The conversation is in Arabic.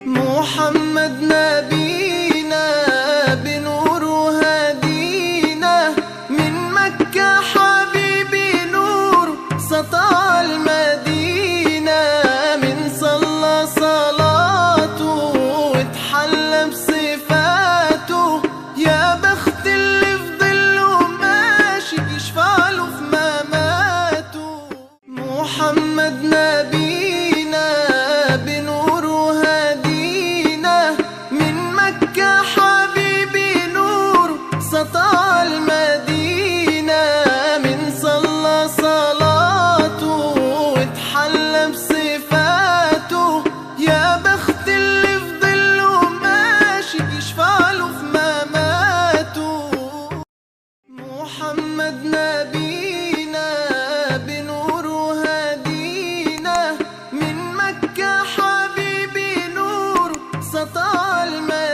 محمد نبينا بنور هدينا من مكة، حبيبي نور سطع المدينة. من صلى صلاته واتحلى بصفاته، يا بخت اللي في ظله ماشي يشفع له في مماته. محمد نبينا بنور هدينا من مكة، حبيبي نور سطع المدينة. من صلى صلاته واتحلى بصفاته، يا بخت اللي في ظله ماشي يشفع له في مماته. محمد نبينا بنور هدينا من مكة، حبيبي نور سطع المدينة.